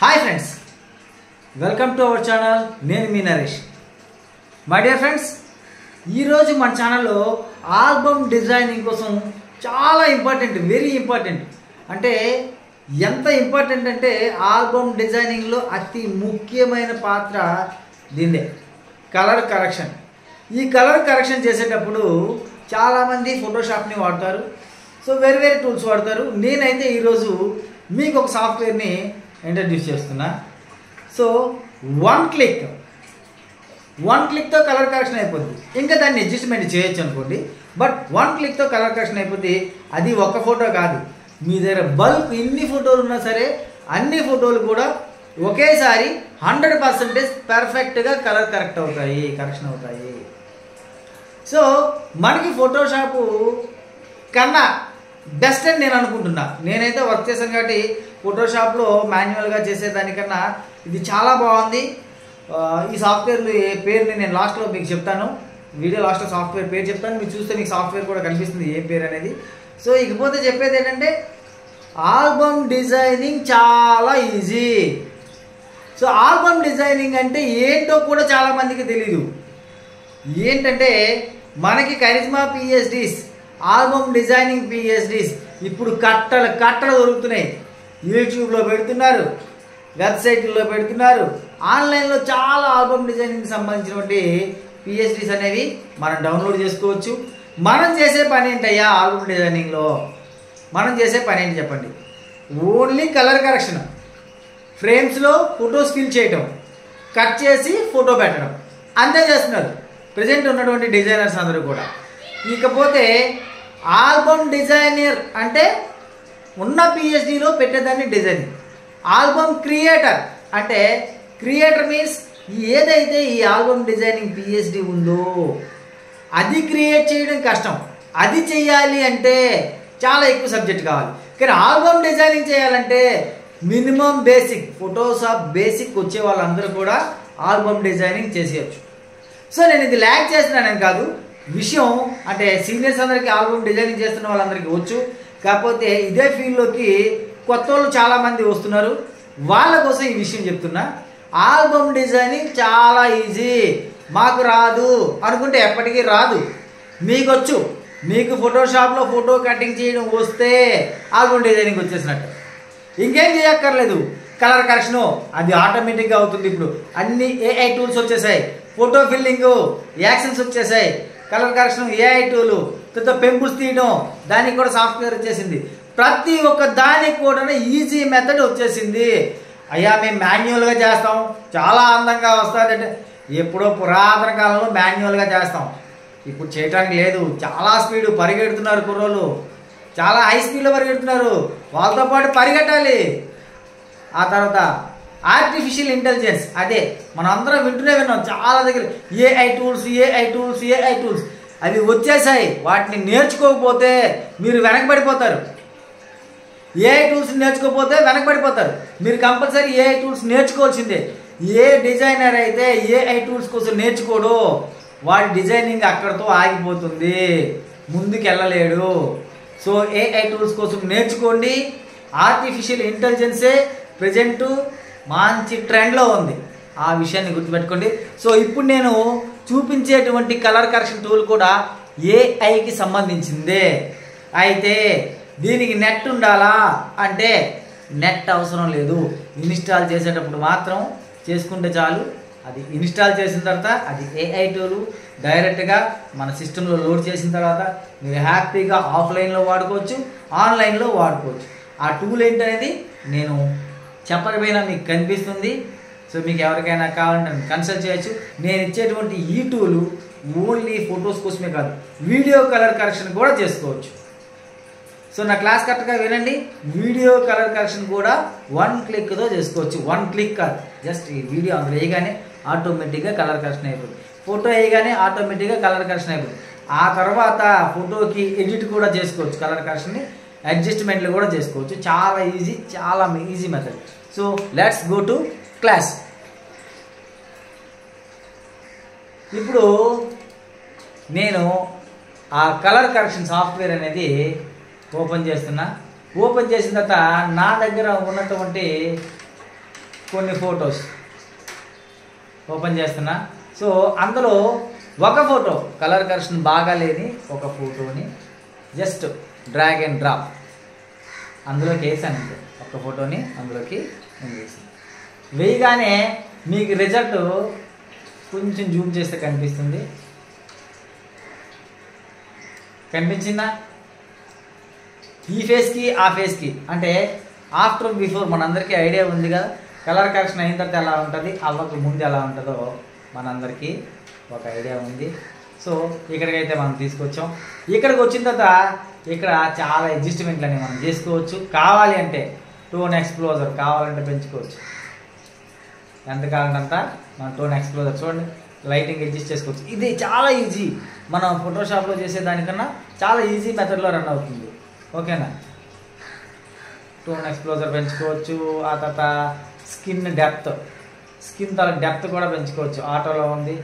Hi friends, welcome to our channel. నేను మీ Naresh. My dear friends, ఈరోజు మన ఛానల్లో ఆల్బమ్ డిజైనింగ్ కోసం చాలా ఇంపార్టెంట్, వెరీ ఇంపార్టెంట్. అంటే ఎంత ఇంపార్టెంట్ అంటే ఆల్బమ్ డిజైనింగ్లో అతి ముఖ్యమైన పాత్ర దీనిదే, కలర్ కరెక్షన్. ఈ కలర్ కరెక్షన్ చేసేటప్పుడు చాలామంది ఫోటోషాప్ని వాడతారు, సో వేరే వేరే టూల్స్ వాడతారు. నేనైతే ఈరోజు మీకు ఒక సాఫ్ట్వేర్ని ఇంట్రడ్యూస్ చేస్తున్నా. సో వన్ క్లిక్తో కలర్ కరెక్షన్ అయిపోద్ది. ఇంకా దాన్ని అడ్జస్ట్మెంట్ చేయొచ్చు అనుకోండి, బట్ వన్ క్లిక్తో కలర్ కరెక్షన్ అయిపోద్ది. అది ఒక ఫోటో కాదు, మీ దగ్గర బల్క్ ఎన్ని ఫోటోలు ఉన్నా సరే అన్ని ఫోటోలు కూడా ఒకేసారి 100% పర్ఫెక్ట్గా కరెక్షన్ అవుతాయి. సో మనకి ఫోటోషాపు కన్నా బెస్ట్ అని నేను అనుకుంటున్నా. నేనైతే వర్క్ చేశాను కాబట్టి ఫోటోషాప్లో మాన్యువల్గా చేసేదానికన్నా ఇది చాలా బాగుంది. ఈ సాఫ్ట్వేర్లు పేరుని నేను లాస్ట్లో మీకు చెప్తాను, వీడియో లాస్ట్లో సాఫ్ట్వేర్ పేరు చెప్తాను. మీరు చూస్తే మీకు సాఫ్ట్వేర్ కూడా కనిపిస్తుంది ఏ పేరు అనేది. సో ఇకపోతే చెప్పేది ఏంటంటే ఆల్బమ్ డిజైనింగ్ చాలా ఈజీ. సో ఆల్బమ్ డిజైనింగ్ అంటే ఏంటో కూడా చాలామందికి తెలీదు. ఏంటంటే మనకి Karizma PhDs, album designing PhDs ఇప్పుడు కట్టలు దొరుకుతున్నాయి. యూట్యూబ్లో పెడుతున్నారు, వెబ్సైట్లో పెడుతున్నారు, ఆన్లైన్లో చాలా ఆల్బమ్ డిజైనింగ్కి సంబంధించినటువంటి పిహెచ్డీస్ అనేవి మనం డౌన్లోడ్ చేసుకోవచ్చు. మనం చేసే పని ఏంటయ్యా ఆల్బమ్ డిజైనింగ్లో? మనం చేసే పని ఏంటి చెప్పండి? ఓన్లీ కలర్ కరెక్షన్, ఫ్రేమ్స్లో ఫొటోస్ ఫిల్ చేయటం, కట్ చేసి ఫోటో పెట్టడం, అంతే చేస్తున్నారు ప్రజెంట్ ఉన్నటువంటి డిజైనర్స్ అందరూ కూడా. ఇకపోతే ఆల్బమ్ డిజైనర్ అంటే ఉన్న పిహెచ్డీలో పెట్టేదాన్ని డిజైనింగ్. ఆల్బమ్ క్రియేటర్ అంటే క్రియేటర్ మీన్స్ ఏదైతే ఈ ఆల్బమ్ డిజైనింగ్ పిహెచ్డీ ఉందో అది క్రియేట్ చేయడం కష్టం. అది చెయ్యాలి అంటే చాలా ఎక్కువ సబ్జెక్ట్ కావాలి. కానీ ఆల్బమ్ డిజైనింగ్ చేయాలంటే మినిమం బేసిక్, ఫోటోషాప్ బేసిక్ వచ్చే వాళ్ళందరూ కూడా ఆల్బమ్ డిజైనింగ్ చేసేయచ్చు. సో నేను ఇది ల్యాక్ చేస్తున్నానని కాదు, విషయం అంటే సీనియర్స్ అందరికీ ఆల్బమ్ డిజైనింగ్ చేస్తున్న వాళ్ళందరికీ వచ్చు. కాకపోతే ఇదే ఫీల్డ్లోకి కొత్త వాళ్ళు చాలామంది వస్తున్నారు, వాళ్ళ కోసం ఈ విషయం చెప్తున్నా. ఆల్బమ్ డిజైనింగ్ చాలా ఈజీ. మాకు రాదు అనుకుంటే ఎప్పటికీ రాదు, మీకు వచ్చు. మీకు ఫోటోషాప్లో ఫోటో కటింగ్ చేయడం వస్తే ఆల్బమ్ డిజైనింగ్ వచ్చేసినట్టు. ఇంకేం చేయక్కర్లేదు. కలర్ కరెక్షను అది ఆటోమేటిక్గా అవుతుంది. ఇప్పుడు అన్ని ఏఐ టూల్స్ వచ్చేసాయి. ఫోటో ఫిల్లింగ్ యాక్షన్స్ వచ్చేసాయి. కలర్ కరెక్షన్ ఏఐ టూలు, తర్వాత పెంపుల్స్ తీయడం దానికి కూడా సాఫ్ట్వేర్ వచ్చేసింది. ప్రతి ఒక్క దానికి కూడా ఈజీ మెథడ్ వచ్చేసింది. అయ్యా మేము మాన్యువల్గా చేస్తాం, చాలా అందంగా వస్తుంది అంటే ఎప్పుడో పురాతన కాలంలో మాన్యువల్గా చేస్తాం, ఇప్పుడు చేయడానికి లేదు. చాలా స్పీడ్ పరిగెడుతున్నారు కుర్రోళ్ళు, చాలా హై స్పీడ్లో పరిగెడుతున్నారు, వాళ్ళతో పాటు పరిగెట్టాలి. ఆ తర్వాత ఆర్టిఫిషియల్ ఇంటెలిజెన్స్, అదే మనం అందరం విన్నాం చాలా దగ్గర. ఏఐ టూల్స్ అవి వచ్చేసాయి. వాటిని నేర్చుకోకపోతే మీరు వెనకబడిపోతారు. AI tools నేర్చుకోకపోతే వెనకబడిపోతారు. మీరు కంపల్సరీ ఏఐ టూల్స్ నేర్చుకోవాల్సిందే. ఏ డిజైనర్ అయితే ఏఐ టూల్స్ కోసం నేర్చుకోడు వాడి డిజైనింగ్ అక్కడితో ఆగిపోతుంది, ముందుకు వెళ్ళలేడు. సో ఏఐ టూల్స్ కోసం నేర్చుకోండి. ఆర్టిఫిషియల్ ఇంటెలిజెన్సే ప్రజెంటు మంచి ట్రెండ్లో ఉంది, ఆ విషయాన్ని గుర్తుపెట్టుకోండి. సో ఇప్పుడు నేను చూపించేటువంటి కలర్ కరెక్షన్ టూల్ కూడా ఏఐకి సంబంధించిందే. అయితే దీనికి నెట్ ఉండాలా అంటే నెట్ అవసరం లేదు. ఇన్స్టాల్ చేసేటప్పుడు మాత్రం చేసుకుంటే చాలు. అది ఇన్స్టాల్ చేసిన తర్వాత అది ఏఐ టూలు డైరెక్ట్గా మన సిస్టంలో లోడ్ చేసిన తర్వాత మీరు హ్యాపీగా ఆఫ్లైన్లో వాడుకోవచ్చు, ఆన్లైన్లో వాడుకోవచ్చు. ఆ టూల్ ఏంటనేది నేను చెప్పకపోయినా మీకు కనిపిస్తుంది. సో మీకు ఎవరికైనా కావాలంటే కన్సల్ట్ చేయొచ్చు. నేను ఇచ్చేటువంటి ఈ టూలు ఓన్లీ ఫొటోస్ కోసమే కాదు, వీడియో కలర్ కరెక్షన్ కూడా చేసుకోవచ్చు. సో నా క్లాస్ కరెక్ట్గా వినండి. వీడియో కలర్ కరెక్షన్ కూడా వన్ క్లిక్తో చేసుకోవచ్చు. వన్ క్లిక్ కాదు, జస్ట్ ఈ వీడియో అందులో వేయగానే ఆటోమేటిక్గా కలర్ కరెక్షన్ అయిపోతుంది. ఫోటో వేయగానే ఆటోమేటిక్గా కలర్ కరెక్షన్ అయిపోతుంది. ఆ తర్వాత ఫోటోకి ఎడిట్ కూడా చేసుకోవచ్చు, కలర్ కరెక్షన్ని అడ్జస్ట్మెంట్లు కూడా చేసుకోవచ్చు. చాలా ఈజీ, చాలా easy method. So let's go to class. ఇప్పుడు నేను ఆ కలర్ కరెక్షన్ సాఫ్ట్వేర్ అనేది ఓపెన్ చేస్తున్నా. ఓపెన్ చేసిన తర్వాత నా దగ్గర ఉన్నటువంటి కొన్ని ఫొటోస్ ఓపెన్ చేస్తున్నా. సో అందులో ఒక ఫోటో కలర్ కరెక్షన్ బాగా లేని ఒక ఫోటోని జస్ట్ డ్రాగ్ అండ్ డ్రాప్ అందులోకి వేసాను. ఒక ఫోటోని అందులోకి వేసాను. వేయగానే మీకు రిజల్ట్ కొంచెం జూమ్ చేస్తే కనిపిస్తుంది. కనిపించిందా? ఈ ఫేస్కి ఆ ఫేస్కి అంటే ఆఫ్టర్ బిఫోర్ మనందరికీ ఐడియా ఉంది కదా. కలర్ కరెక్షన్ అయిన తర్వాత ఎలా ఉంటుంది, అవ్వక ముందు ఎలా ఉంటుందో మనందరికీ ఒక ఐడియా ఉంది. సో ఇక్కడికైతే మనం తీసుకొచ్చాం. ఇక్కడికి వచ్చిన తర్వాత ఇక్కడ చాలా అడ్జస్ట్మెంట్లు అనేవి మనం చేసుకోవచ్చు. కావాలి అంటే టోన్ ఎక్స్ప్లోజర్ కావాలంటే పెంచుకోవచ్చు. ఎంత కావాలంటే మనం టోన్ ఎక్స్ప్లోజర్ చూడండి, లైటింగ్ అడ్జస్ట్ చేసుకోవచ్చు. ఇది చాలా ఈజీ. మనం ఫోటోషాప్లో చేసే దానికన్నా చాలా ఈజీ మెథడ్లో రన్ అవుతుంది. ఓకేనా? టోన్ ఎక్స్ప్లోజర్ పెంచుకోవచ్చు. ఆ తర్వాత స్కిన్ తల డెప్త్ కూడా పెంచుకోవచ్చు. ఆటోలో ఉంది,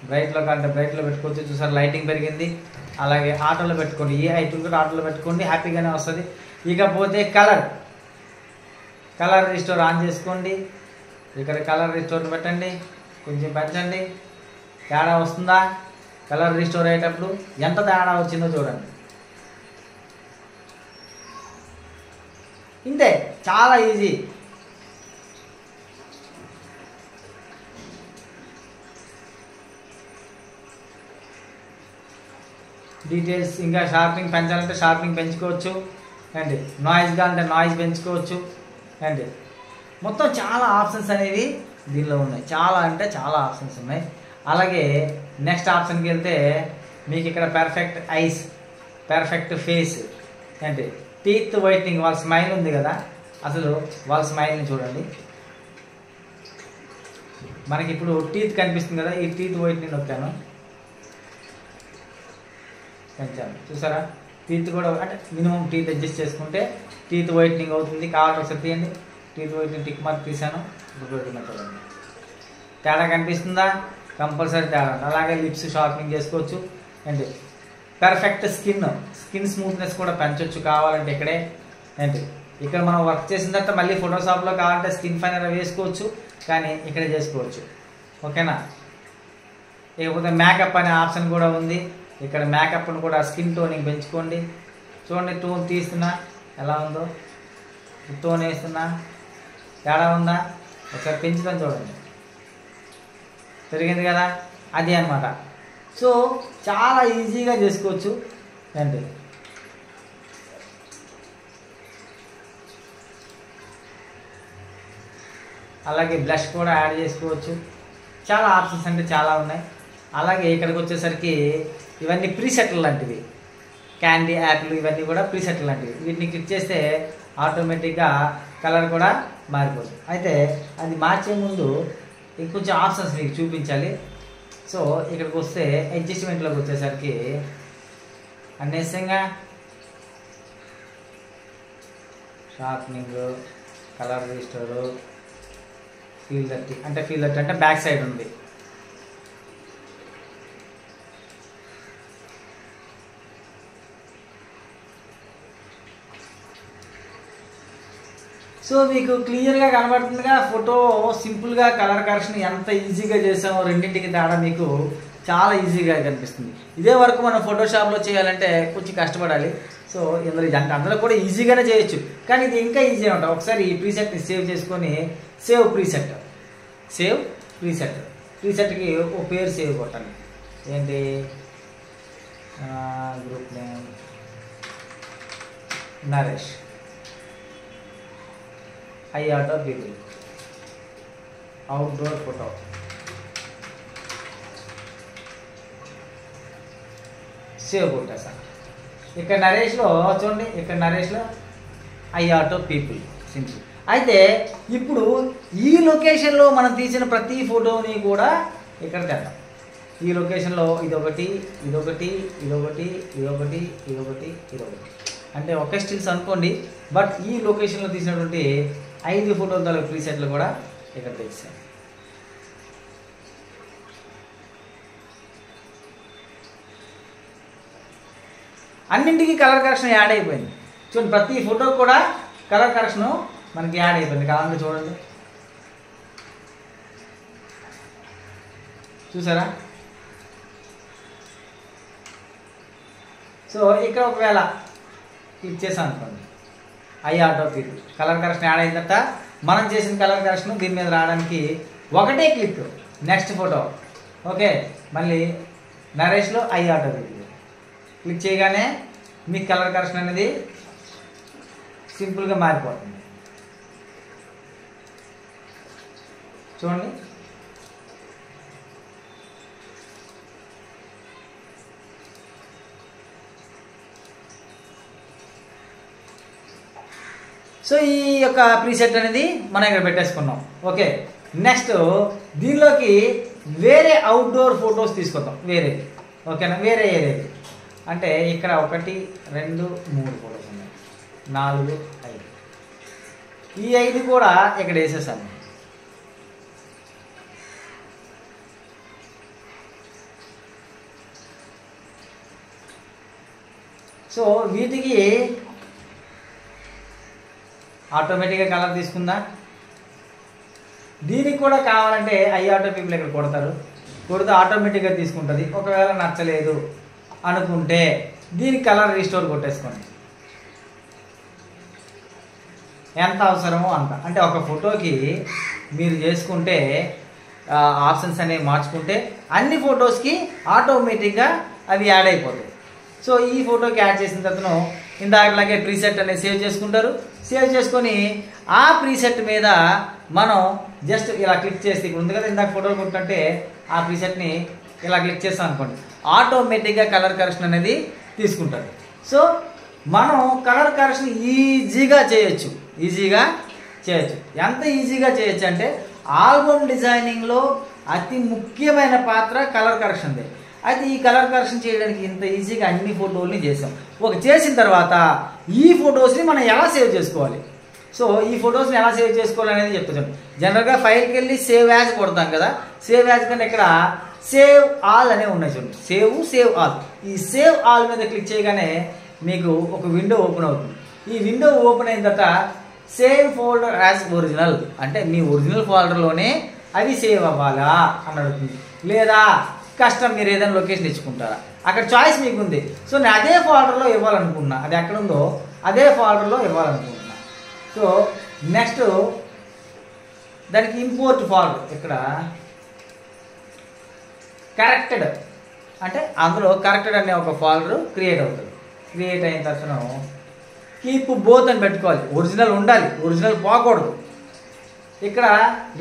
బ్రైట్లో కంటే బ్రైట్లో పెట్టుకోవచ్చు. చూసారు లైటింగ్ పెరిగింది. అలాగే ఆటోలో పెట్టుకోండి, ఏ ఐటమ్ కూడా ఆటోలో పెట్టుకోండి, హ్యాపీగానే వస్తుంది. ఇకపోతే కలర్ రిస్టోర్ ఆన్ చేసుకోండి. ఇక్కడ కలర్ రిస్టోర్ పెట్టండి, కొంచెం పెంచండి. తేడా వస్తుందా? కలర్ రిస్టోర్ అయ్యేటప్పుడు ఎంత తేడా వచ్చిందో చూడండి. ఇంతే, చాలా ఈజీ. డీటెయిల్స్ ఇంకా షార్పింగ్ పెంచాలంటే షార్పింగ్ పెంచుకోవచ్చు అండి. నాయిస్ కావాలంటే నాయిస్ పెంచుకోవచ్చు అండి. మొత్తం చాలా ఆప్షన్స్ అనేవి దీనిలో ఉన్నాయి. చాలా అంటే చాలా ఆప్షన్స్ ఉన్నాయి. అలాగే నెక్స్ట్ ఆప్షన్కి వెళ్తే మీకు ఇక్కడ పర్ఫెక్ట్ ఐస్, పర్ఫెక్ట్ ఫేస్ అంటే టీత్ వైట్నింగ్. వాళ్ళ స్మైల్ ఉంది కదా, అసలు వాళ్ళ స్మైల్ని చూడండి. మనకి ఇప్పుడు టీత్ కనిపిస్తుంది కదా, ఈ టీత్ వైట్నింగ్ నొక్కాను, పెంచాను. చూసారా? టీత్ కూడా అంటే మినిమం టీత్ అడ్జస్ట్ చేసుకుంటే టీత్ వైట్నింగ్ అవుతుంది. కావాలంటే ఒకసారి తీయండి. టీత్ వైట్నింగ్ టిక్ మార్క్ తీసాను. ఇప్పుడు చూడండి, తేడా కనిపిస్తుందా? కంపల్సరీ తేడా. అలాగే లిప్స్ షార్పింగ్ చేసుకోవచ్చు అండి. పర్ఫెక్ట్ స్కిన్ స్మూత్నెస్ కూడా పెంచవచ్చు కావాలంటే ఇక్కడే ఏంటి. ఇక్కడ మనం వర్క్ చేసిన తర్వాత మళ్ళీ ఫోటోషాప్లో కావాలంటే స్కిన్ ఫైనర్ వేసుకోవచ్చు, కానీ ఇక్కడే చేసుకోవచ్చు. ఓకేనా? ఇకపోతే మేకప్ అనే ఆప్షన్ కూడా ఉంది. ఇక్కడ మేకప్ను కూడా స్కిన్ టోనింగ్ పెంచుకోండి. చూడండి, టోన్ తీస్తున్నా ఎలా ఉందో, టోన్ వేస్తున్నా తేడా ఉందా? ఒకసారి పెంచుతాను చూడండి, పెరిగింది కదా. అది అన్నమాట. సో చాలా ఈజీగా చేసుకోవచ్చు ఏంటి. అలాగే బ్లష్ కూడా యాడ్ చేసుకోవచ్చు. చాలా ఆప్షన్స్ అంటే చాలా ఉన్నాయి. అలాగే ఇక్కడికి వచ్చేసరికి ఇవన్నీ ప్రీసెట్లు లాంటివి, క్యాండీ యాప్లు ఇవన్నీ కూడా ప్రీసెట్లు లాంటివి. వీటిని క్లిక్ చేస్తే ఆటోమేటిక్గా కలర్ కూడా మారిపోతుంది. అయితే అది మార్చే ముందు ఇంకొంచెం ఆప్షన్స్ మీకు చూపించాలి. సో ఇక్కడికి వస్తే అడ్జస్ట్మెంట్లోకి వచ్చేసరికి అన్నేసంగా షార్ప్నింగ్, కలర్ రిజిస్టరు, ఫీల్ దట్టి అంటే బ్యాక్ సైడ్ ఉంది. సో మీకు క్లియర్గా కనబడుతుందిగా ఫోటో. సింపుల్గా కలర్ కరెక్షన్ ఎంత ఈజీగా చేసామో రెండింటికి తేడా మీకు చాలా ఈజీగా కనిపిస్తుంది. ఇదే వరకు మనం ఫోటోషాప్లో చేయాలంటే కొంచెం కష్టపడాలి. సో ఇందులో అంటే అందులో కూడా ఈజీగానే చేయొచ్చు, కానీ ఇది ఇంకా ఈజీ ఉంటుంది. ఒకసారి ఈ ప్రీసెట్ని సేవ్ చేసుకొని సేవ్ ప్రీసెట్కి ఒక పేరు సేవ్ కొట్టండి. ఏంటి? Group name Naresh, I auto people, outdoor photo. Save కొట్టేసాను. ఇక్కడ నరేష్లో చూడండి, ఇక్కడ నరేష్లో ఐ ఆటో పీపుల్ సింపుల్. అయితే ఇప్పుడు ఈ లొకేషన్లో మనం తీసిన ప్రతి ఫోటోని కూడా ఇక్కడ తెద్దాం. ఈ లొకేషన్లో ఇదొకటి, అంటే ఒకే స్టిల్స్ అనుకోండి. బట్ ఈ లొకేషన్లో తీసినటువంటి 5 ఫోటోల ప్రీసెట్లు కూడా ఇక్కడ తెచ్చాను. అన్నింటికి కలర్ కరెక్షన్ యాడ్ అయిపోయింది. చూడండి, ప్రతి ఫోటో కూడా కలర్ కరెక్షన్ మనకి యాడ్ అయిపోయింది. కావాలంటే చూడండి, చూసారా? సో ఇక్కడ ఒకవేళ క్లిక్ చేసాం అనుకోండి, I auto fill colour correction add అయిన తర్వాత మనం చేసిన కలర్ కరెక్షన్ దీని మీద రావడానికి ఒకటే క్లిక్, నెక్స్ట్ ఫోటో. ఓకే, మళ్ళీ నరేష్లో ఐ ఆటో ఫిల్ క్లిక్ చేయగానే మీ కలర్ కరెక్షన్ అనేది సింపుల్గా మారిపోతుంది. చూడండి, సో ఈ యొక్క ప్రీసెట్ అనేది మనం ఇక్కడ పెట్టేసుకున్నాం. ఓకే, నెక్స్ట్ దీనిలోకి వేరే అవుట్డోర్ ఫొటోస్ తీసుకుందాం, వేరే. ఓకేనా, వేరే ఏరియా అంటే ఇక్కడ 1 2 3 ఫొటోస్ ఉన్నాయి, 4 5. ఈ 5 కూడా ఇక్కడ వేసేసాను. సో వీటికి ఆటోమేటిక్గా కలర్ తీసుకుందా. దీనికి కూడా కావాలంటే ఐ ఆటో పీపుల్ ఇక్కడ కొడతారు, కొడితే ఆటోమేటిక్గా తీసుకుంటుంది. ఒకవేళ నచ్చలేదు అనుకుంటే దీనికి కలర్ రీస్టోర్ కొట్టేసుకోండి, ఎంత అవసరమో అంత. అంటే ఒక ఫోటోకి మీరు చేసుకుంటే ఆప్షన్స్ అనేవి మార్చుకుంటే అన్ని ఫొటోస్కి ఆటోమేటిక్గా అవి యాడ్ అయిపోతాయి. సో ఈ ఫోటోకి యాడ్ చేసిన తర్వాత ఇందాకలాగే ప్రీసెట్ అనేది సేవ్ చేసుకుంటారు. సేవ్ చేసుకొని ఆ ప్రీసెట్ మీద మనం జస్ట్ ఇలా క్లిక్ చేస్తే, ఇక్కడ ఉంది కదా ఇందాక ఫోటోలు కొట్టుంటే ఆ ప్రీసెట్ని ఇలా క్లిక్ చేస్తాం అనుకోండి, ఆటోమేటిక్గా కలర్ కరెక్షన్ అనేది తీసుకుంటారు. సో మనం కలర్ కరెక్షన్ ఈజీగా చేయొచ్చు. ఎంత ఈజీగా చేయొచ్చు అంటే ఆల్బమ్ డిజైనింగ్లో అతి ముఖ్యమైన పాత్ర కలర్ కరెక్షన్దే. అయితే ఈ కలర్ కరెక్షన్ చేయడానికి ఇంత ఈజీగా అన్ని ఫోటోల్ని చేసాం. చేసిన తర్వాత ఈ ఫొటోస్ని మనం ఎలా సేవ్ చేసుకోవాలి, సో ఈ ఫొటోస్ని ఎలా సేవ్ చేసుకోవాలి అనేది చెప్తాను. జనరల్గా ఫైల్కి వెళ్ళి సేవ్ యాజ్ కొడతాం కదా, సేవ్ యాజ్ కంటే ఇక్కడ సేవ్ ఆల్ అనేవి ఉన్నాయి చూడండి, సేవ్ ఆల్. ఈ సేవ్ ఆల్ మీద క్లిక్ చేయగానే మీకు ఒక విండో ఓపెన్ అవుతుంది. ఈ విండో ఓపెన్ అయిన తర్వాత సేవ్ ఫోల్డర్ యాజ్ ఒరిజినల్ అంటే మీ ఒరిజినల్ ఫోల్డర్లోనే అవి సేవ్ అవ్వాలా అని అడుగుతుంది. లేదా కస్టమ్ మీరు ఏదైనా లొకేషన్ ఇచ్చుకుంటారా, అక్కడ చాయిస్ మీకు ఉంది. సో నేను అదే ఫోల్డర్లో ఇవ్వాలనుకుంటున్నా, అది ఎక్కడ ఉందో అదే ఫోల్డర్లో ఇవ్వాలనుకుంటున్నా. సో నెక్స్ట్ దానికి ఇంపోర్ట్ ఫోల్డర్, ఇక్కడ కరెక్టెడ్ అంటే అందులో కరెక్టెడ్ అనే ఒక ఫోల్డర్ క్రియేట్ అవుతుంది. క్రియేట్ అయిన తర్వాత కీప్ బోత్ అని పెట్టుకోవాలి, ఒరిజినల్ ఉండాలి, ఒరిజినల్ పోకూడదు. ఇక్కడ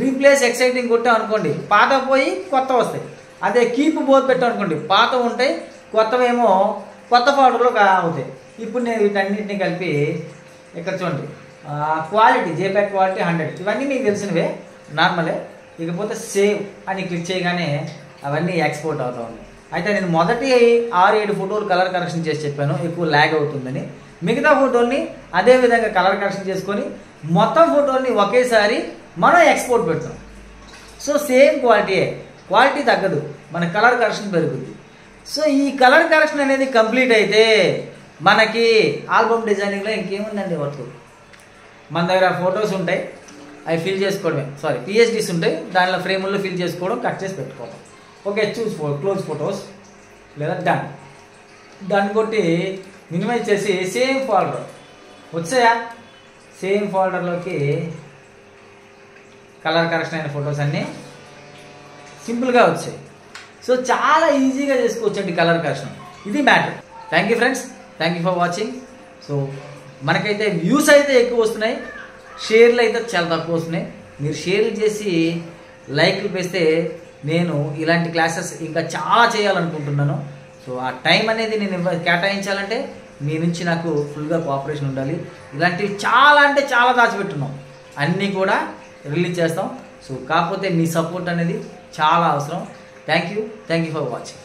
రీప్లేస్ ఎక్సైటింగ్ కొట్టాం అనుకోండి, పాత పోయి కొత్త వస్తాయి. అదే కీప్ బోత్ పెట్టాం అనుకోండి, పాత ఉంటాయి, కొత్తవేమో కొత్త ఫోల్డర్లో అవుతాయి. ఇప్పుడు నేను వీటన్నింటినీ కలిపి ఇక్కడ చూడండి, క్వాలిటీ జేపీఈజీ క్వాలిటీ 100, ఇవన్నీ మీకు తెలిసినవే నార్మలే. ఇకపోతే సేవ్ అని క్లిక్ చేయగానే అవన్నీ ఎక్స్పోర్ట్ అవుతూ ఉన్నాయి. అయితే నేను మొదటి 6-7 ఫోటోలు కలర్ కరెక్షన్ చేసి చెప్పాను, ఎక్కువ ల్యాగ్ అవుతుందని. మిగతా ఫోటోల్ని అదే విధంగా కలర్ కరెక్షన్ చేసుకొని మొత్తం ఫోటోల్ని ఒకేసారి మనం ఎక్స్పోర్ట్ పెడతాం. సో సేమ్ క్వాలిటీ తగ్గదు, మన కలర్ కరెక్షన్ పెరుగుద్ది. సో ఈ కలర్ కరెక్షన్ అనేది కంప్లీట్ అయితే మనకి ఆల్బమ్ డిజైనింగ్లో ఇంకేముందండి వర్క్. మన దగ్గర ఫొటోస్ ఉంటాయి, అవి ఫిల్ చేసుకోవడమే, పిహెచ్డీస్ ఉంటాయి, దానిలో ఫ్రేముల్లో ఫిల్ చేసుకోవడం, కట్ చేసి పెట్టుకోవడం. ఓకే, క్లోజ్ ఫొటోస్ లేదా డన్ కొట్టి మినిమైజ్ చేసి సేమ్ ఫోల్డర్ వచ్చాయా, సేమ్ ఫోల్డర్లోకి కలర్ కరెక్షన్ అయిన ఫొటోస్ అన్నీ సింపుల్గా వచ్చాయి. సో చాలా ఈజీగా చేసుకోవచ్చండి కలర్ కరెక్షన్. ఇది matter. Thank you friends, thank you for watching. So మనకైతే వ్యూస్ అయితే ఎక్కువ వస్తున్నాయి, షేర్లు అయితే చాలా తక్కువ వస్తున్నాయి. మీరు షేర్లు చేసి లైక్లు పెస్తే నేను ఇలాంటి క్లాసెస్ ఇంకా చాలా చేయాలనుకుంటున్నాను. సో ఆ టైం అనేది నేను కేటాయించాలంటే మీ నుంచి నాకు ఫుల్గా కోఆపరేషన్ ఉండాలి. ఇలాంటివి చాలా అంటే చాలా దాచిపెట్టున్నాం, అన్నీ కూడా రిలీజ్ చేస్తాం. సో కాకపోతే మీ సపోర్ట్ అనేది చాలా అవసరం. Thank you for watching.